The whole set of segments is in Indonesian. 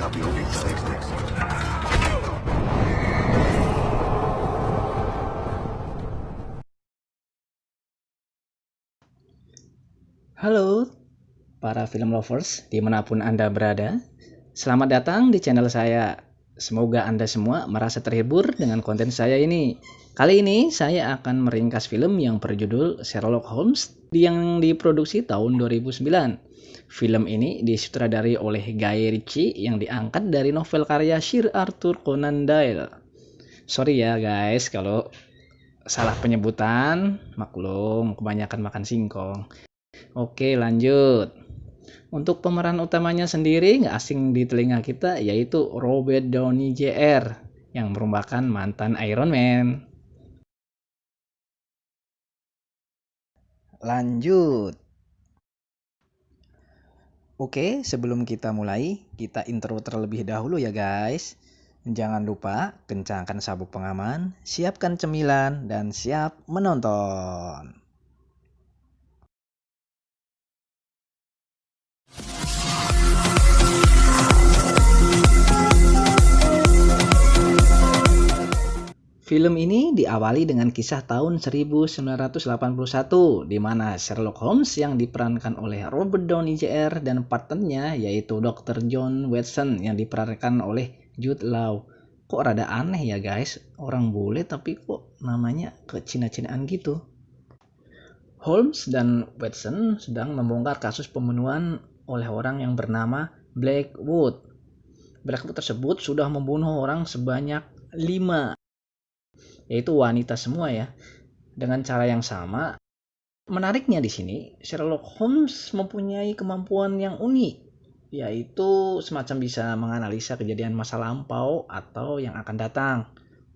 Halo para film lovers dimanapun Anda berada. Selamat datang di channel saya. Semoga Anda semua merasa terhibur dengan konten saya ini. Kali ini saya akan meringkas film yang berjudul Sherlock Holmes yang diproduksi tahun 2009. Film ini disutradari oleh Guy Ritchie yang diangkat dari novel karya Sir Arthur Conan Doyle. Sorry ya guys kalau salah penyebutan, maklum kebanyakan makan singkong. Oke, lanjut. Untuk pemeran utamanya sendiri nggak asing di telinga kita, yaitu Robert Downey Jr. yang merupakan mantan Iron Man. Lanjut. Oke, sebelum kita mulai, kita intro terlebih dahulu ya guys. Jangan lupa kencangkan sabuk pengaman, siapkan cemilan, dan siap menonton. Film ini diawali dengan kisah tahun 1981 di mana Sherlock Holmes yang diperankan oleh Robert Downey Jr. dan partnernya yaitu Dr. John Watson yang diperankan oleh Jude Law. Kok rada aneh ya guys, orang bule tapi kok namanya ke-Cina-Cinaan gitu. Holmes dan Watson sedang membongkar kasus pembunuhan oleh orang yang bernama Blackwood. Blackwood tersebut sudah membunuh orang sebanyak 5, yaitu wanita semua ya, dengan cara yang sama. Menariknya di sini, Sherlock Holmes mempunyai kemampuan yang unik, yaitu semacam bisa menganalisa kejadian masa lampau atau yang akan datang.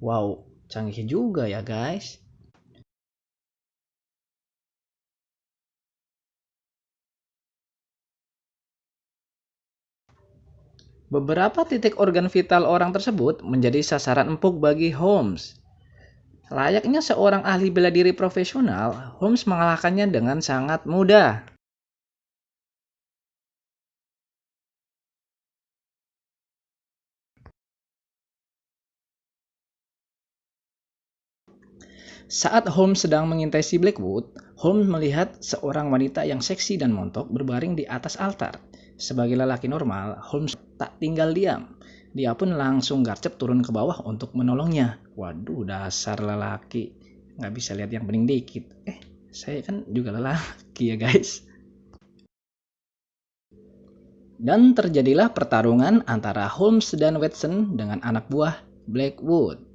Wow, canggih juga ya guys. Beberapa titik organ vital orang tersebut menjadi sasaran empuk bagi Holmes. Layaknya seorang ahli bela diri profesional, Holmes mengalahkannya dengan sangat mudah. Saat Holmes sedang mengintai si Blackwood, Holmes melihat seorang wanita yang seksi dan montok berbaring di atas altar. Sebagai lelaki normal, Holmes tak tinggal diam. Dia pun langsung garcep turun ke bawah untuk menolongnya. Waduh, dasar lelaki. Nggak bisa lihat yang bening dikit. Saya kan juga lelaki ya guys. Dan terjadilah pertarungan antara Holmes dan Watson dengan anak buah Blackwood.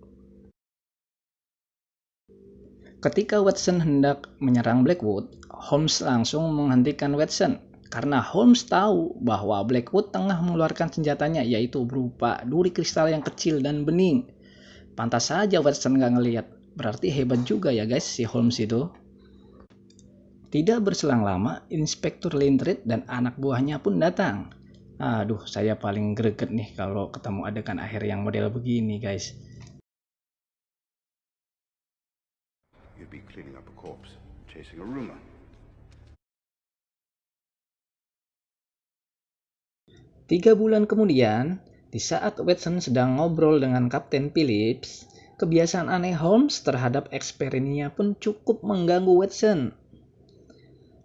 Ketika Watson hendak menyerang Blackwood, Holmes langsung menghentikan Watson karena Holmes tahu bahwa Blackwood tengah mengeluarkan senjatanya yaitu berupa duri kristal yang kecil dan bening. Pantas saja Watson nggak ngelihat, berarti hebat juga ya guys si Holmes itu. Tidak berselang lama, Inspektur Lindred dan anak buahnya pun datang. Aduh, saya paling greget nih kalau ketemu adegan akhir yang model begini guys. You'd be cleaning up a corpse, chasing a rumor. Tiga bulan kemudian, di saat Watson sedang ngobrol dengan Kapten Phillips, kebiasaan aneh Holmes terhadap eksperimennya pun cukup mengganggu Watson.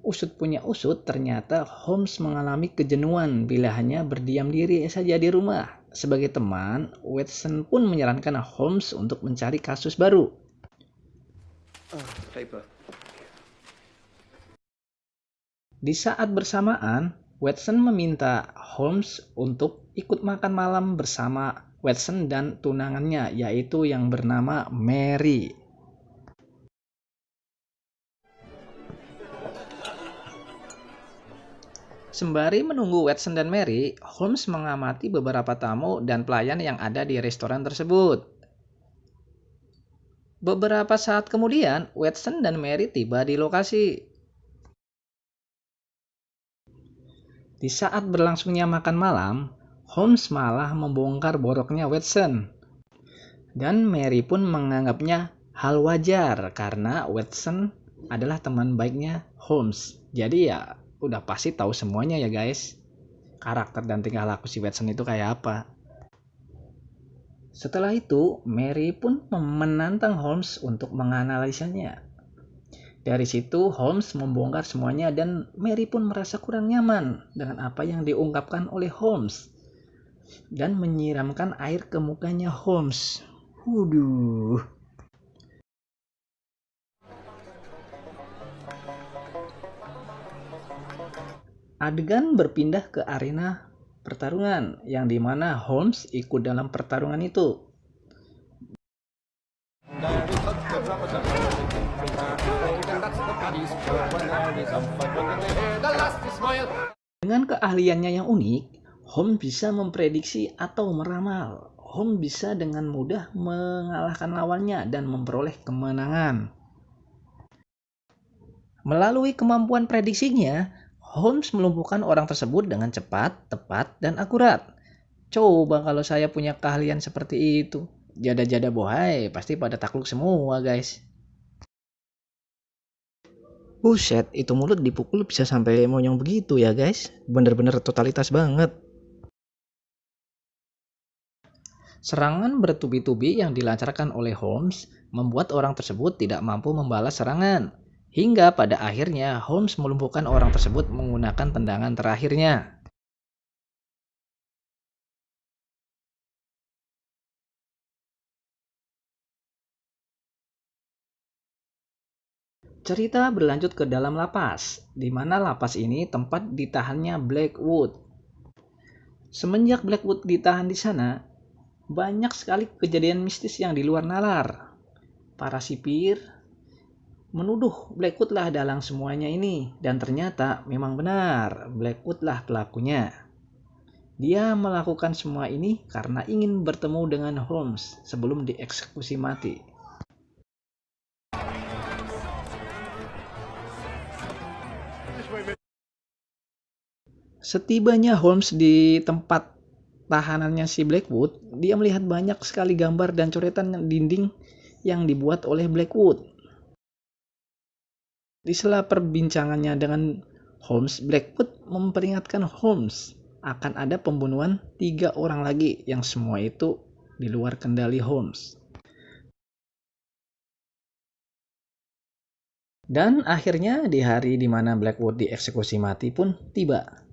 Usut punya usut, ternyata Holmes mengalami kejenuhan bila hanya berdiam diri saja di rumah. Sebagai teman, Watson pun menyarankan Holmes untuk mencari kasus baru. Di saat bersamaan, Watson meminta Holmes untuk ikut makan malam bersama Watson dan tunangannya, yaitu yang bernama Mary. Sembari menunggu Watson dan Mary, Holmes mengamati beberapa tamu dan pelayan yang ada di restoran tersebut. Beberapa saat kemudian, Watson dan Mary tiba di lokasi. Di saat berlangsungnya makan malam, Holmes malah membongkar boroknya Watson. Dan Mary pun menganggapnya hal wajar karena Watson adalah teman baiknya Holmes. Jadi ya udah pasti tahu semuanya ya guys. karakter dan tingkah laku si Watson itu kayak apa. Setelah itu, Mary pun menantang Holmes untuk menganalisanya. Dari situ, Holmes membongkar semuanya dan Mary pun merasa kurang nyaman dengan apa yang diungkapkan oleh Holmes dan menyiramkan air ke mukanya Holmes. Waduh. Adegan berpindah ke arena pertarungan yang dimana Holmes ikut dalam pertarungan itu. Dengan keahliannya yang unik, Holmes bisa memprediksi atau meramal. Holmes bisa dengan mudah mengalahkan lawannya dan memperoleh kemenangan. Melalui kemampuan prediksinya, Holmes melumpuhkan orang tersebut dengan cepat, tepat, dan akurat. Coba kalau saya punya keahlian seperti itu. Jada-jada bohai pasti pada takluk semua, guys. Buset, itu mulut dipukul bisa sampai monyong begitu ya, guys. Bener-bener totalitas banget. Serangan bertubi-tubi yang dilancarkan oleh Holmes membuat orang tersebut tidak mampu membalas serangan. Hingga pada akhirnya Holmes melumpuhkan orang tersebut menggunakan tendangan terakhirnya. Cerita berlanjut ke dalam lapas, di mana lapas ini tempat ditahannya Blackwood. Semenjak Blackwood ditahan di sana, banyak sekali kejadian mistis yang di luar nalar. Para sipir menuduh Blackwood lah dalang semuanya ini, dan ternyata memang benar, Blackwood lah pelakunya. Dia melakukan semua ini karena ingin bertemu dengan Holmes sebelum dieksekusi mati. Setibanya Holmes di tempat tahanannya si Blackwood, dia melihat banyak sekali gambar dan coretan dinding yang dibuat oleh Blackwood. Di sela perbincangannya dengan Holmes, Blackwood memperingatkan Holmes akan ada pembunuhan 3 orang lagi yang semua itu di luar kendali Holmes. Dan akhirnya di hari di mana Blackwood dieksekusi mati pun tiba.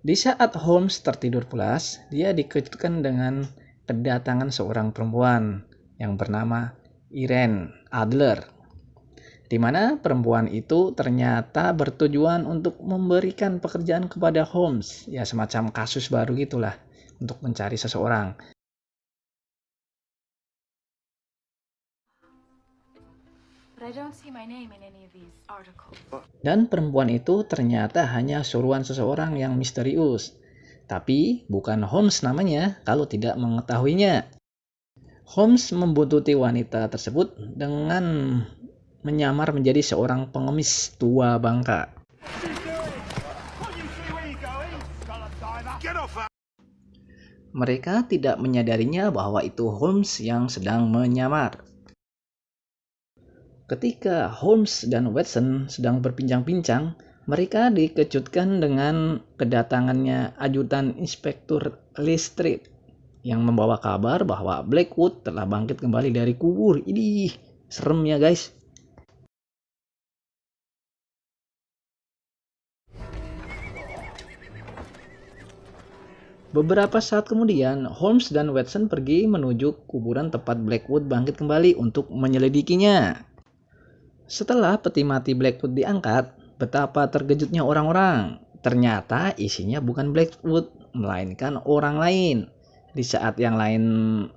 Di saat Holmes tertidur pulas, dia dikejutkan dengan kedatangan seorang perempuan yang bernama Irene Adler, di mana perempuan itu ternyata bertujuan untuk memberikan pekerjaan kepada Holmes, ya semacam kasus baru gitulah untuk mencari seseorang. Dan perempuan itu ternyata hanya suruhan seseorang yang misterius. Tapi bukan Holmes namanya kalau tidak mengetahuinya. Holmes membuntuti wanita tersebut dengan menyamar menjadi seorang pengemis tua bangka. Mereka tidak menyadarinya bahwa itu Holmes yang sedang menyamar. Ketika Holmes dan Watson sedang berbincang-bincang, mereka dikejutkan dengan kedatangannya ajudan Inspektur Lestrade yang membawa kabar bahwa Blackwood telah bangkit kembali dari kubur. Idih, serem ya guys. Beberapa saat kemudian, Holmes dan Watson pergi menuju kuburan tempat Blackwood bangkit kembali untuk menyelidikinya. Setelah peti mati Blackwood diangkat, betapa terkejutnya orang-orang. Ternyata isinya bukan Blackwood, melainkan orang lain. Di saat yang lain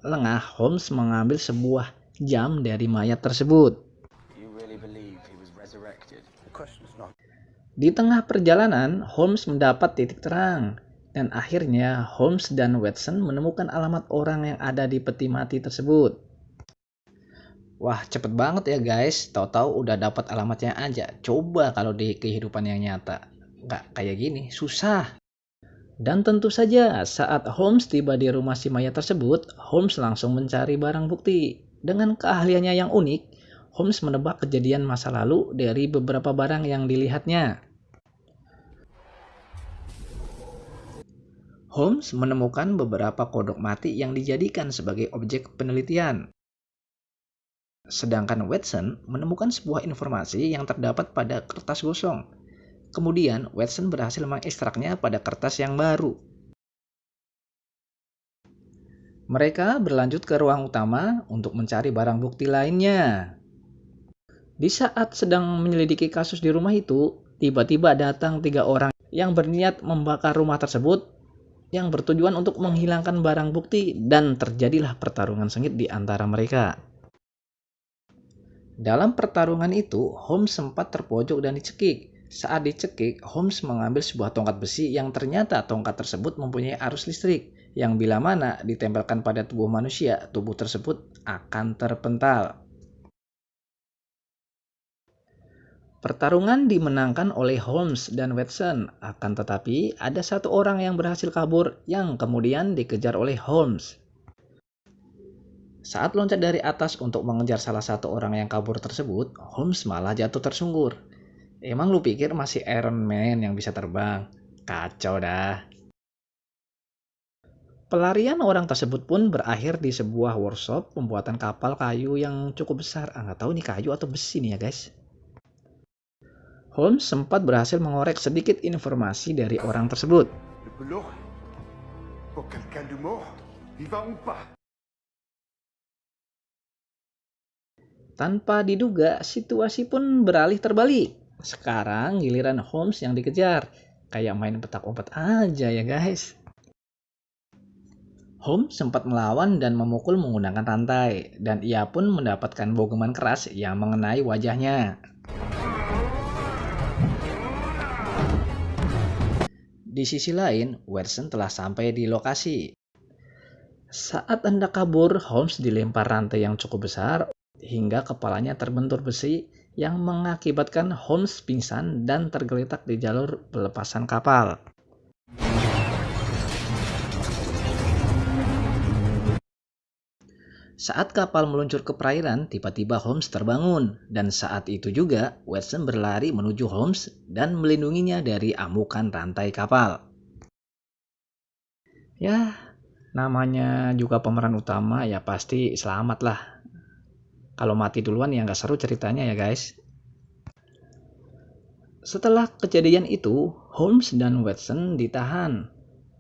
lengah, Holmes mengambil sebuah jam dari mayat tersebut. Di tengah perjalanan, Holmes mendapat titik terang. Dan akhirnya Holmes dan Watson menemukan alamat orang yang ada di peti mati tersebut. Wah, cepet banget ya guys, tahu-tahu udah dapat alamatnya aja. Coba kalau di kehidupan yang nyata, nggak kayak gini, susah. Dan tentu saja saat Holmes tiba di rumah si mayat tersebut, Holmes langsung mencari barang bukti. Dengan keahliannya yang unik, Holmes menebak kejadian masa lalu dari beberapa barang yang dilihatnya. Holmes menemukan beberapa kodok mati yang dijadikan sebagai objek penelitian. Sedangkan Watson menemukan sebuah informasi yang terdapat pada kertas gosong. Kemudian, Watson berhasil mengekstraknya pada kertas yang baru. Mereka berlanjut ke ruang utama untuk mencari barang bukti lainnya. Di saat sedang menyelidiki kasus di rumah itu, tiba-tiba datang 3 orang yang berniat membakar rumah tersebut yang bertujuan untuk menghilangkan barang bukti, dan terjadilah pertarungan sengit di antara mereka. Dalam pertarungan itu, Holmes sempat terpojok dan dicekik. Saat dicekik, Holmes mengambil sebuah tongkat besi yang ternyata tongkat tersebut mempunyai arus listrik, yang bila mana ditempelkan pada tubuh manusia, tubuh tersebut akan terpental. Pertarungan dimenangkan oleh Holmes dan Watson, akan tetapi ada satu orang yang berhasil kabur yang kemudian dikejar oleh Holmes. Saat loncat dari atas untuk mengejar salah satu orang yang kabur tersebut, Holmes malah jatuh tersungkur. Emang lu pikir masih Iron Man yang bisa terbang? Kacau dah. Pelarian orang tersebut pun berakhir di sebuah workshop pembuatan kapal kayu yang cukup besar. Nggak tahu nih kayu atau besi nih ya guys. Holmes sempat berhasil mengorek sedikit informasi dari orang tersebut. Tanpa diduga, situasi pun beralih terbalik. Sekarang giliran Holmes yang dikejar. Kayak main petak umpet aja ya guys. Holmes sempat melawan dan memukul menggunakan rantai, dan ia pun mendapatkan bogeman keras yang mengenai wajahnya. Di sisi lain, Watson telah sampai di lokasi. Saat hendak kabur, Holmes dilempar rantai yang cukup besar hingga kepalanya terbentur besi yang mengakibatkan Holmes pingsan dan tergeletak di jalur pelepasan kapal. Saat kapal meluncur ke perairan, tiba-tiba Holmes terbangun, dan saat itu juga Watson berlari menuju Holmes dan melindunginya dari amukan rantai kapal. Ya, namanya juga pemeran utama ya pasti selamat lah. Kalau mati duluan ya nggak seru ceritanya ya guys. Setelah kejadian itu, Holmes dan Watson ditahan.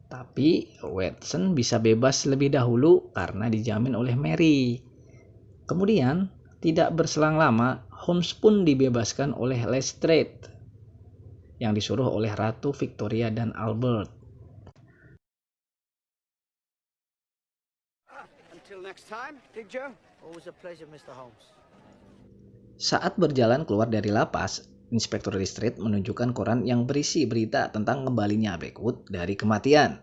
Tapi Watson bisa bebas lebih dahulu karena dijamin oleh Mary. Kemudian, tidak berselang lama, Holmes pun dibebaskan oleh Lestrade yang disuruh oleh Ratu Victoria dan Albert. Until next time, Big Joe. Always a pleasure, Mr. Holmes. Saat berjalan keluar dari lapas, Inspektur Lestrade menunjukkan koran yang berisi berita tentang kembalinya Blackwood dari kematian.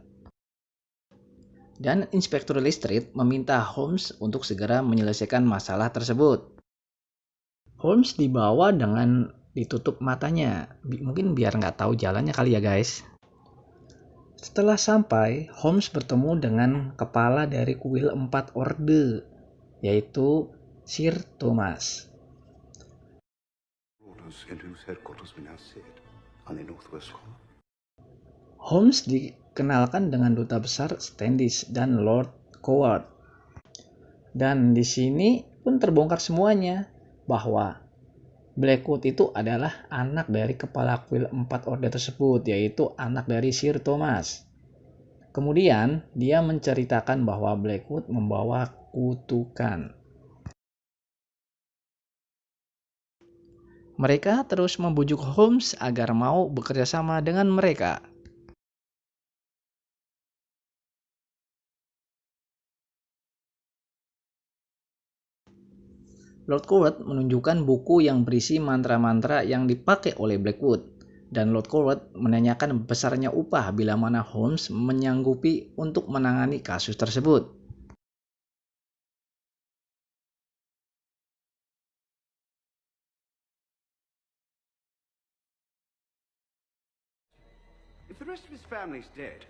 Dan Inspektur Lestrade meminta Holmes untuk segera menyelesaikan masalah tersebut. Holmes dibawa dengan ditutup matanya, mungkin biar nggak tahu jalannya kali ya guys. Setelah sampai, Holmes bertemu dengan kepala dari kuil 4 Orde, yaitu Sir Thomas. Holmes dikenalkan dengan Duta Besar Standish dan Lord Coward. Dan di sini pun terbongkar semuanya bahwa Blackwood itu adalah anak dari kepala kuil 4 Orde tersebut, yaitu anak dari Sir Thomas. Kemudian dia menceritakan bahwa Blackwood membawa kutukan. Mereka terus membujuk Holmes agar mau bekerja sama dengan mereka. Lord Coward menunjukkan buku yang berisi mantra-mantra yang dipakai oleh Blackwood, dan Lord Coward menanyakan besarnya upah bila mana Holmes menyanggupi untuk menangani kasus tersebut. If the rest of his family's dead,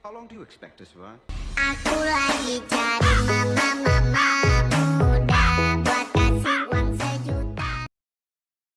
how long do you expect to survive? Aku lagi cari mama.